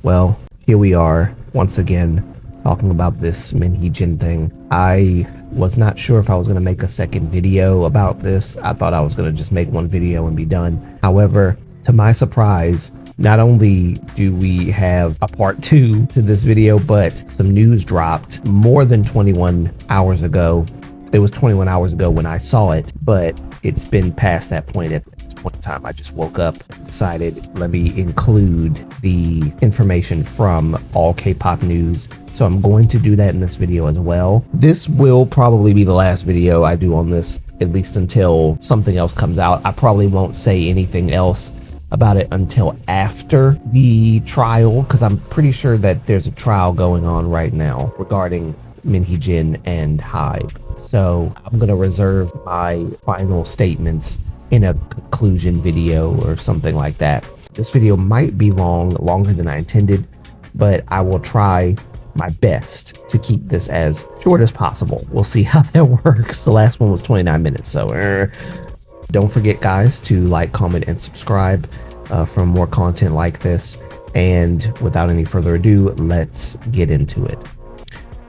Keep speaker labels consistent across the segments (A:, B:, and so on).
A: Well, here we are once again talking about this Min-Hee Jin thing. I was not sure if I was going to make a second video about this. I thought I was going to just make one video and be done. However, to my surprise, not only do we have a part 2 to this video, but some news dropped more than 21 hours ago. It was 21 hours ago when I saw it, but it's been past that point at this point in time. I just woke up and decided, let me include the information from all K-pop news. So I'm going to do that in this video as well. This will probably be the last video I do on this, at least until something else comes out. I probably won't say anything else about it until after the trial, because I'm pretty sure that there's a trial going on right now regarding Min-Hee Jin and HYBE. So I'm going to reserve my final statements in a conclusion video or something like that. This video might be longer than I intended, but I will try my best to keep this as short as possible. We'll see how that works. The last one was 29 minutes, so don't forget, guys, to like, comment, and subscribe for more content like this. And without any further ado, let's get into it.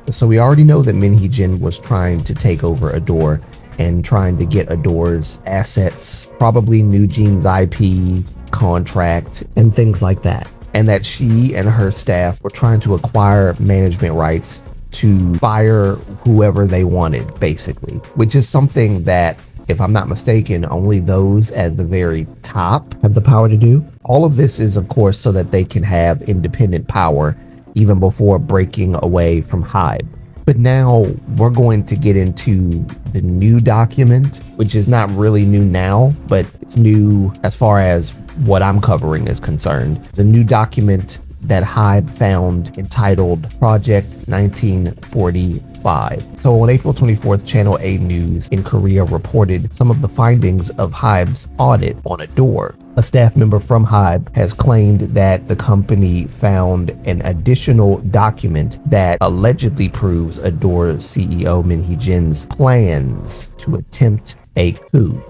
A: So we already know that Min-Hee Jin was trying to take over Adore and trying to get Adore's assets, probably NewJeans IP, contract, and things like that. And that she and her staff were trying to acquire management rights to fire whoever they wanted, basically, which is something that, if I'm not mistaken, only those at the very top have the power to do. All of this is, of course, so that they can have independent power even before breaking away from HYBE. But now we're going to get into the new document, which is not really new now, but it's new as far as what I'm covering is concerned. The new document that HYBE found entitled Project 1945. So on April 24th, Channel A News in Korea reported some of the findings of HYBE's audit on Adore. A staff member from HYBE has claimed that the company found an additional document that allegedly proves Adore's CEO Min-Hee Jin's plans to attempt a coup.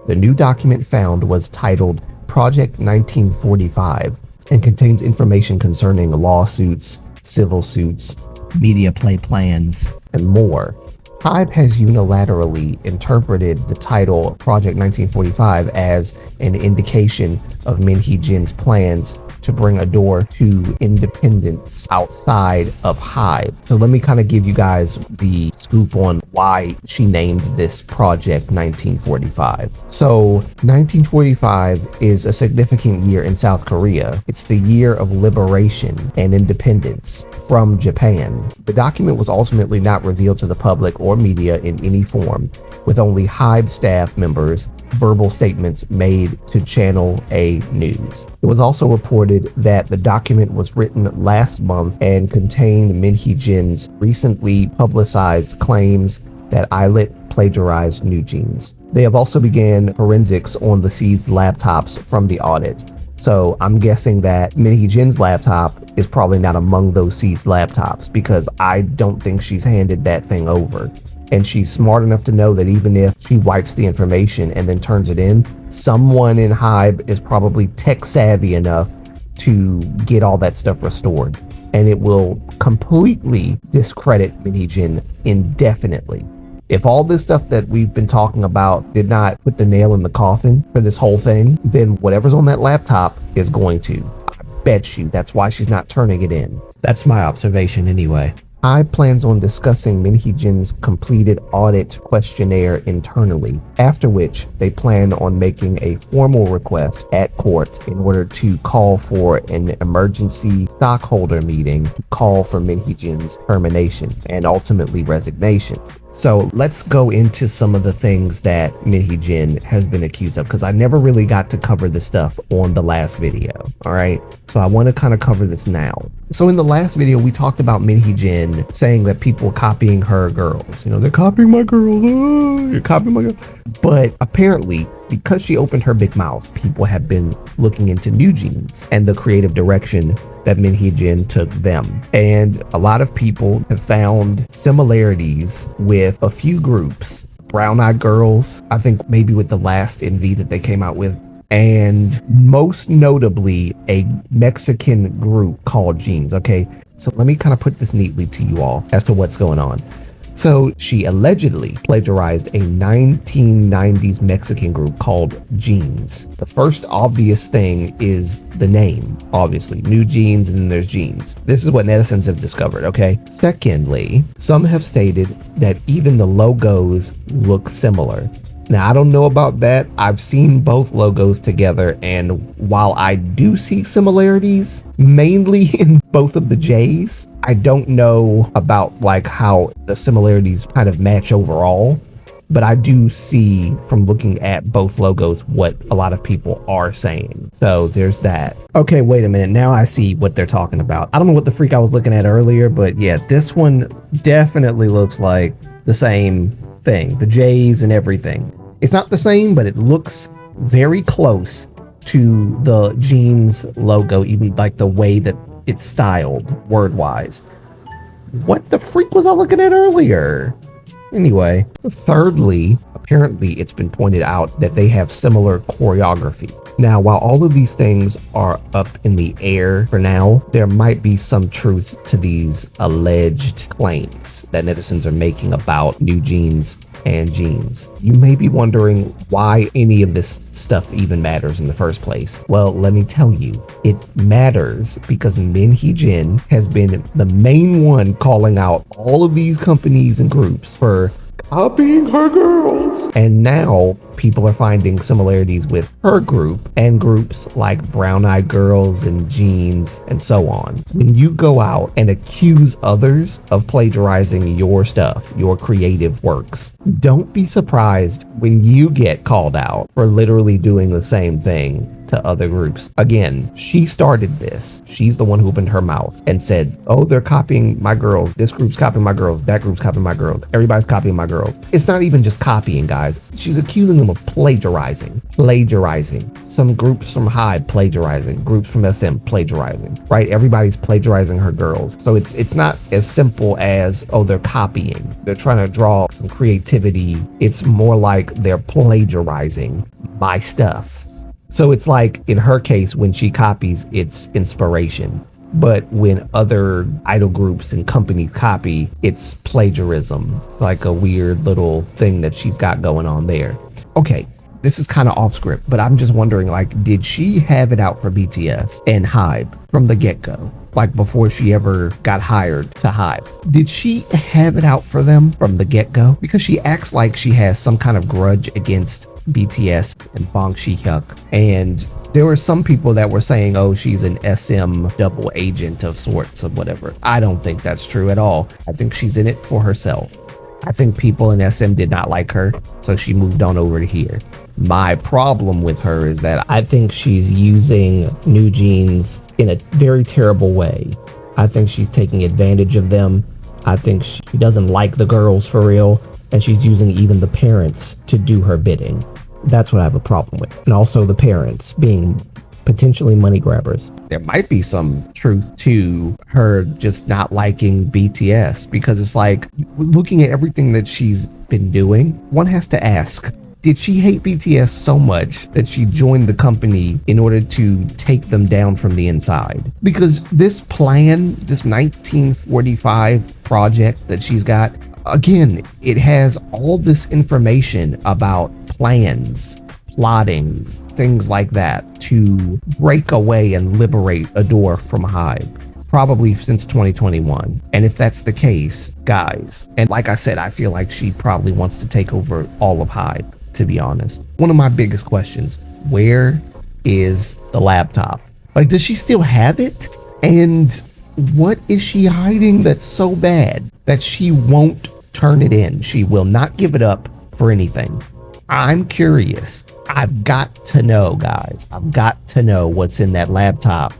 A: The new document found was titled Project 1945 and contains information concerning lawsuits, civil suits, media play plans, and more. HYBE has unilaterally interpreted the title Project 1945 as an indication of Min-Hee Jin's plans to bring Adore to independence outside of HYBE. So let me kind of give you guys the scoop on why she named this Project 1945. So 1945 is a significant year in South Korea. It's the year of liberation and independence from Japan. The document was ultimately not revealed to the public or media in any form, with only HYBE staff members' verbal statements made to Channel A News. It was also reported that the document was written last month and contained Min-Hee Jin's recently publicized claims that audit plagiarized NewJeans. They have also began forensics on the seized laptops from the audit. So I'm guessing that Min-Hee Jin's laptop is probably not among those seized laptops, because I don't think she's handed that thing over. And she's smart enough to know that even if she wipes the information and then turns it in, someone in HYBE is probably tech savvy enough to get all that stuff restored. And it will completely discredit Min-Hee Jin indefinitely. If all this stuff that we've been talking about did not put the nail in the coffin for this whole thing, then whatever's on that laptop is going to. I bet you that's why she's not turning it in. That's my observation anyway. HYBE plans on discussing Min-Hee Jin's completed audit questionnaire internally, after which they plan on making a formal request at court in order to call for an emergency stockholder meeting to call for Min-Hee Jin's termination and ultimately resignation. So let's go into some of the things that Min-Hee Jin has been accused of, because I never really got to cover this stuff on the last video. All right, so I want to kind of cover this now. So in the last video, we talked about Min-Hee Jin saying that people were copying her girls. You know, they're copying my girls. Oh, you're copying my girls. But apparently, because she opened her big mouth, people have been looking into NewJeans and the creative direction that Min-Hee Jin took them. And a lot of people have found similarities with a few groups. Brown Eyed Girls, I think maybe with the last NV that they came out with, and most notably a Mexican group called Jeans. Okay, so let me kind of put this neatly to you all as to what's going on. So she allegedly plagiarized a 1990s Mexican group called Jeans. The first obvious thing is the name, obviously. NewJeans, and then there's Jeans. This is what netizens have discovered, okay? Secondly, some have stated that even the logos look similar. Now, I don't know about that. I've seen both logos together, and while I do see similarities, mainly in both of the J's, I don't know about like how the similarities kind of match overall, but I do see from looking at both logos what a lot of people are saying. So there's that. Okay, wait a minute. Now I see what they're talking about. I don't know what the freak I was looking at earlier, but yeah, this one definitely looks like the same thing, the J's and everything. It's not the same, but it looks very close to the Jeans logo, even like the way that it's styled word wise. What the freak was I looking at earlier? Anyway, thirdly, apparently it's been pointed out that they have similar choreography. Now, while all of these things are up in the air for now, there might be some truth to these alleged claims that netizens are making about NewJeans and Jeans. You may be wondering why any of this stuff even matters in the first place. Well, let me tell you, it matters because Min-Hee has been the main one calling out all of these companies and groups for copying her girls. And now people are finding similarities with her group and groups like Brown Eyed Girls and Jeans and so on. When you go out and accuse others of plagiarizing your stuff, your creative works, don't be surprised when you get called out for literally doing the same thing to other groups. Again, she started this. She's the one who opened her mouth and said, oh, they're copying my girls. This group's copying my girls. That group's copying my girls. Everybody's copying my girls. It's not even just copying, guys. She's accusing them of plagiarizing. Some groups from Hyde plagiarizing. Groups from SM plagiarizing. Right? Everybody's plagiarizing her girls. So it's not as simple as, oh, they're copying. They're trying to draw some creativity. It's more like they're plagiarizing my stuff. So it's like in her case, when she copies, it's inspiration. But when other idol groups and companies copy, it's plagiarism. It's like a weird little thing that she's got going on there. Okay, this is kind of off script, but I'm just wondering, like, did she have it out for BTS and Hybe from the get-go? Like before she ever got hired to Hybe? Did she have it out for them from the get-go? Because she acts like she has some kind of grudge against BTS and Bong Shi-hyuk, and there were some people that were saying, oh, she's an SM double agent of sorts or whatever. I don't think that's true at all. I think she's in it for herself. I think people in SM did not like her, so she moved on over to here. My problem with her is that I think she's using NewJeans in a very terrible way. I think she's taking advantage of them. I think she doesn't like the girls for real, and she's using even the parents to do her bidding. That's what I have a problem with. And also the parents being potentially money grabbers. There might be some truth to her just not liking BTS, because it's like, looking at everything that she's been doing, one has to ask, did she hate BTS so much that she joined the company in order to take them down from the inside? Because this plan, this 1945 project that she's got, again, it has all this information about plans, plottings, things like that to break away and liberate Adore from Hybe, probably since 2021. And if that's the case, guys, and like I said, I feel like she probably wants to take over all of Hybe, to be honest. One of my biggest questions, where is the laptop? Like, does she still have it? And what is she hiding that's so bad that she won't turn it in? She will not give it up for anything. I'm curious. I've got to know, guys. I've got to know what's in that laptop.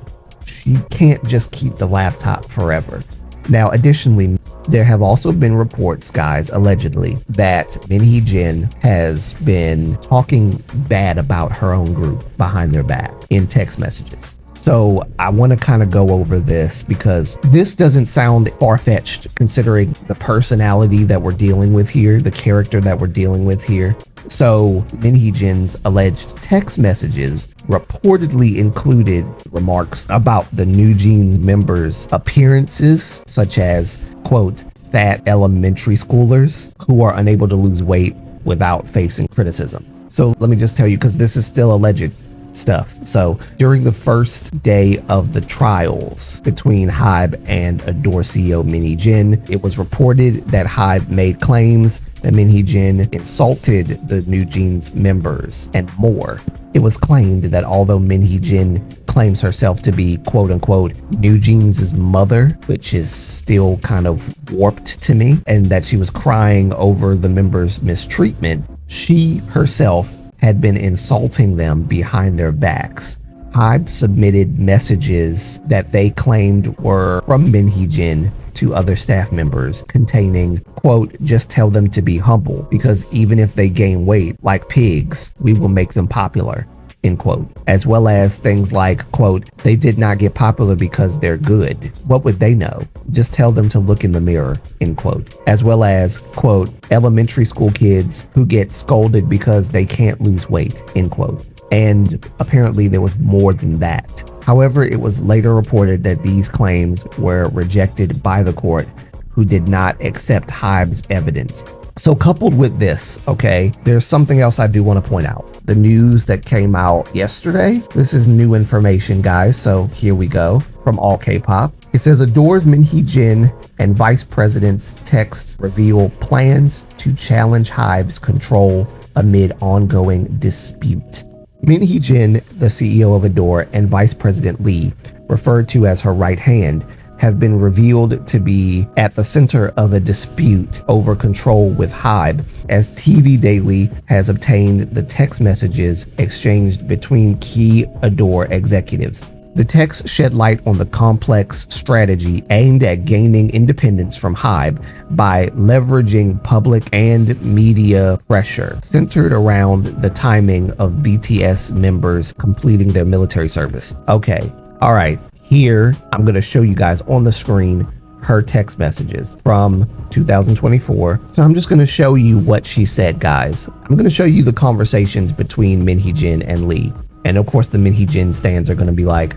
A: She can't just keep the laptop forever. Now, additionally, there have also been reports, guys, allegedly, that Min-Hee has been talking bad about her own group behind their back in text messages. So I want to kind of go over this because this doesn't sound far-fetched considering the personality that we're dealing with here, the character that we're dealing with here. So Min-Hee Jin's alleged text messages reportedly included remarks about the NewJeans members' appearances, such as, quote, fat elementary schoolers who are unable to lose weight without facing criticism. So let me just tell you, because this is still alleged stuff. So during the first day of the trials between Hybe and Adore CEO Min-Hee Jin, it was reported that Hybe made claims that Min-Hee Jin insulted the NewJeans members and more. It was claimed that although Min-Hee Jin claims herself to be quote unquote NewJeans' mother, which is still kind of warped to me, and that she was crying over the members' mistreatment, she herself had been insulting them behind their backs. Hybe submitted messages that they claimed were from Min-Hee Jin to other staff members containing, quote, just tell them to be humble because even if they gain weight like pigs, we will make them popular, end quote. As well as things like, quote, they did not get popular because they're good. What would they know? Just tell them to look in the mirror, end quote. As well as, quote, elementary school kids who get scolded because they can't lose weight, end quote. And apparently there was more than that. However, it was later reported that these claims were rejected by the court, who did not accept Hybe's evidence. So coupled with this, okay, there's something else I do want to point out. The news that came out yesterday. This is new information, guys, so here we go from All K-Pop. It says Adore's Min-Hee Jin and Vice President's text reveal plans to challenge Hybe's control amid ongoing dispute. Min-Hee Jin, the CEO of Adore, and Vice President Lee, referred to as her right hand, have been revealed to be at the center of a dispute over control with Hybe, as TV Daily has obtained the text messages exchanged between key Adore executives. The text shed light on the complex strategy aimed at gaining independence from Hybe by leveraging public and media pressure centered around the timing of BTS members completing their military service. Okay, all right, here I'm going to show you guys on the screen her text messages from 2024. So I'm just going to show you what she said, guys. I'm going to show you the conversations between Min-Hee Jin and Lee. And of course, the Min-Hee Jin stans are going to be like,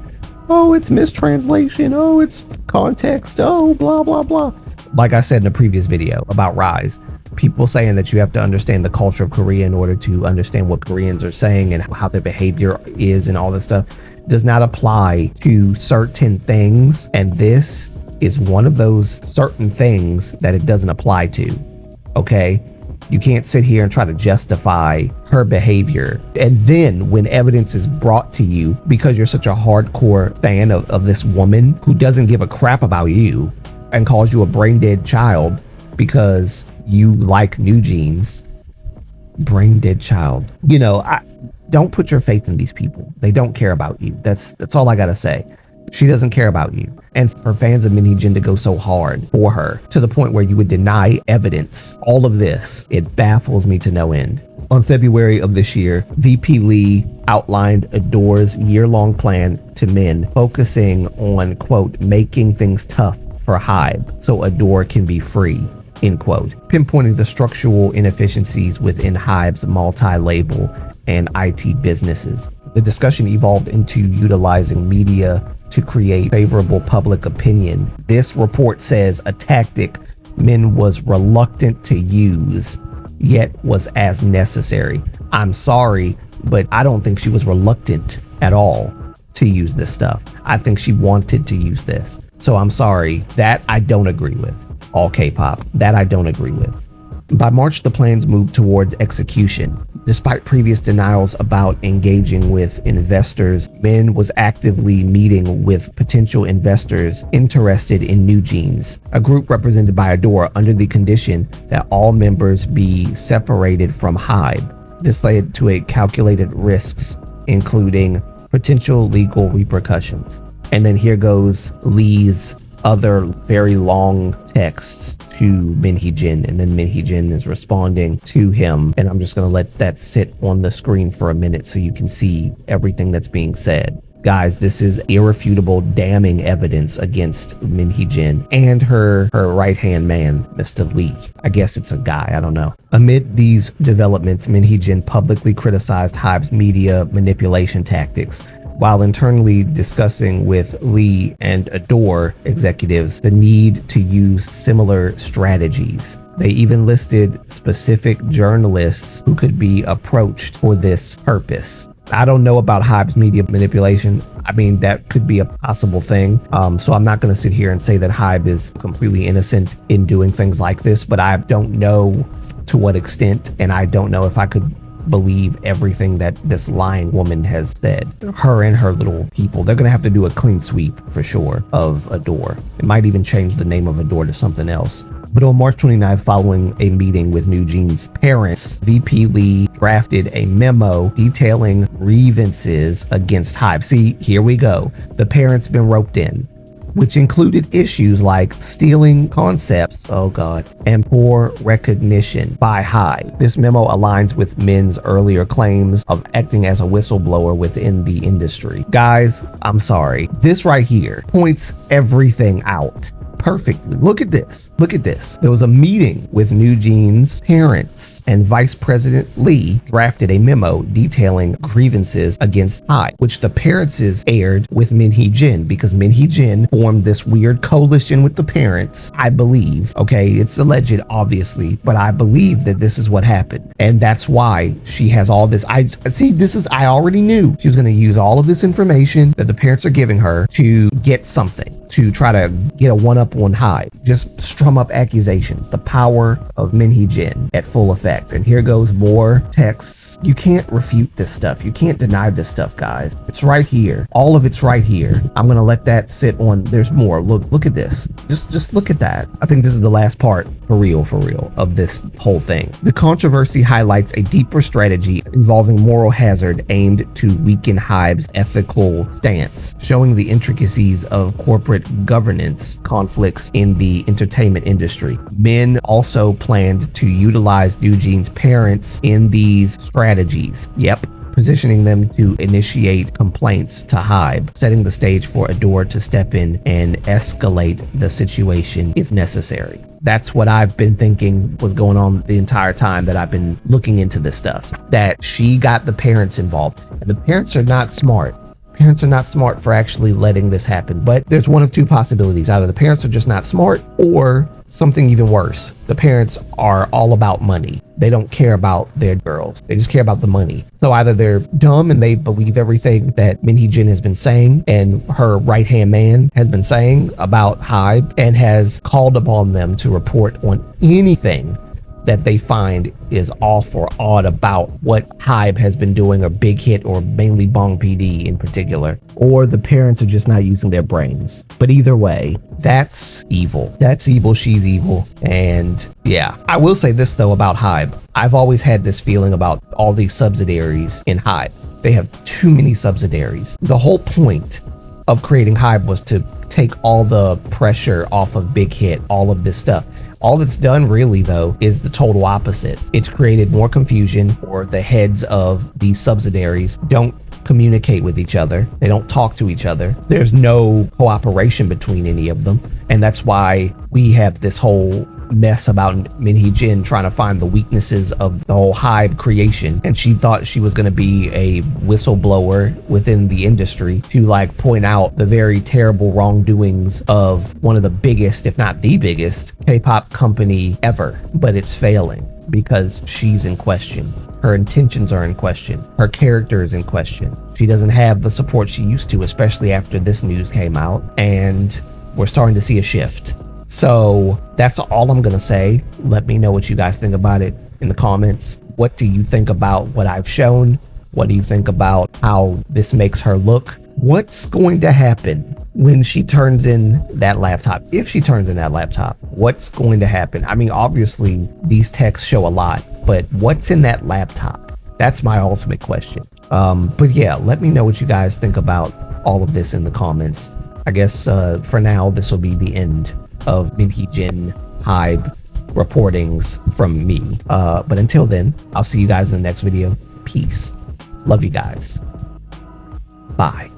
A: oh, it's mistranslation. Oh, it's context. Oh, blah, blah, blah. Like I said in a previous video about Rise, people saying that you have to understand the culture of Korea in order to understand what Koreans are saying and how their behavior is and all this stuff does not apply to certain things. And this is one of those certain things that it doesn't apply to. Okay? You can't sit here and try to justify her behavior. And then when evidence is brought to you because you're such a hardcore fan of this woman who doesn't give a crap about you and calls you a brain dead child because you like NewJeans, brain dead child. You know, don't put your faith in these people. They don't care about you. That's all I gotta say. She doesn't care about you. And for fans of Min-Hee Jin to go so hard for her to the point where you would deny evidence, all of this, it baffles me to no end. On February of this year, VP Lee outlined Adore's year-long plan to Min, focusing on, quote, making things tough for Hybe so Adore can be free, end quote, pinpointing the structural inefficiencies within Hybe's multi-label and IT businesses. The discussion evolved into utilizing media to create favorable public opinion. This report says a tactic Min was reluctant to use, yet was as necessary. I'm sorry, but I don't think she was reluctant at all to use this stuff. I think she wanted to use this. So I'm sorry, that I don't agree with. All K-pop, that I don't agree with. By March, the plans moved towards execution. Despite previous denials about engaging with investors, Min was actively meeting with potential investors interested in NewJeans, a group represented by Adore, under the condition that all members be separated from Hybe. This led to a calculated risks, including potential legal repercussions. And then here goes Lee's other very long texts to Min-Hee Jin, and then Min-Hee Jin is responding to him, and I'm just going to let that sit on the screen for a minute so you can see everything that's being said. Guys, this is irrefutable, damning evidence against Min-Hee Jin and her right-hand man, Mr. Lee. I guess it's a guy, I don't know. Amid these developments, Min-Hee Jin publicly criticized HYBE's media manipulation tactics, while internally discussing with Lee and Adore executives the need to use similar strategies. They even listed specific journalists who could be approached for this purpose. I don't know about HYBE's media manipulation. I mean, that could be a possible thing. So I'm not going to sit here and say that HYBE is completely innocent in doing things like this, but I don't know to what extent, and I don't know if I could believe everything that this lying woman has said. Her and her little people, they're going to have to do a clean sweep for sure of Adore. It might even change the name of Adore to something else. But on March 29th, following a meeting with NewJeans parents, VP Lee drafted a memo detailing grievances against HYBE. See, here we go. The parents been roped in, which included issues like stealing concepts, oh god, and poor recognition by HYBE. This memo aligns with Min's earlier claims of acting as a whistleblower within the industry. Guys, I'm sorry. This right here points everything out perfectly. Look at this. Look at this. There was a meeting with NewJeans parents, and Vice President Lee drafted a memo detailing grievances against HYBE, which the parents aired with Min-Hee Jin, because Min-Hee Jin formed this weird coalition with the parents, I believe. Okay, it's alleged, obviously, but I believe that this is what happened, and that's why she has all this. I already knew she was going to use all of this information that the parents are giving her to get something, to try to get a one-up on HYBE, just strum up accusations. The power of Min-Hee Jin at full effect. And here goes more texts. You can't refute this stuff. You can't deny this stuff, guys. It's right here. All of it's right here. I'm gonna let that sit on. There's more. Look at this. Just look at that. I think this is the last part for real of this whole thing. The controversy highlights a deeper strategy involving moral hazard aimed to weaken HYBE's ethical stance, showing the intricacies of corporate governance conflicts in the entertainment industry. Min also planned to utilize NewJeans parents in these strategies. Yep. Positioning them to initiate complaints to HYBE, setting the stage for Adore to step in and escalate the situation if necessary. That's what I've been thinking was going on the entire time that I've been looking into this stuff, that she got the parents involved, and the parents are not smart. Parents are not smart for actually letting this happen. But there's one of two possibilities. Either the parents are just not smart, or something even worse. The parents are all about money. They don't care about their girls. They just care about the money. So either they're dumb and they believe everything that Min-Hee Jin has been saying and her right-hand man has been saying about HYBE, and has called upon them to report on anything that they find is off or odd about what HYBE has been doing, or Big Hit, or mainly Bong PD in particular. Or the parents are just not using their brains. But either way, that's evil. That's evil. She's evil. And yeah, I will say this though about HYBE. I've always had this feeling about all these subsidiaries in HYBE. They have too many subsidiaries. The whole point of creating HYBE was to take all the pressure off of Big Hit, all of this stuff. All it's done really though is the total opposite. It's created more confusion, or the heads of these subsidiaries don't communicate with each other. They don't talk to each other. There's no cooperation between any of them. And that's why we have this whole mess about Min-Hee Jin trying to find the weaknesses of the whole HYBE creation, and she thought she was going to be a whistleblower within the industry to like point out the very terrible wrongdoings of one of the biggest, if not the biggest, K-pop company ever. But it's failing because she's in question. Her intentions are in question. Her character is in question. She doesn't have the support she used to, especially after this news came out, and we're starting to see a shift. So that's all I'm gonna say. Let me know what you guys think about it in the comments. What do you think about what I've shown? What do you think about how this makes her look? What's going to happen when she turns in that laptop? If she turns in that laptop, what's going to happen? I mean, obviously these texts show a lot, but what's in that laptop? That's my ultimate question. But yeah, let me know what you guys think about all of this in the comments. I guess for now, this will be the end of Min-Hee Jin HYBE reportings from me. But until then, I'll see you guys in the next video. Peace. Love you guys. Bye.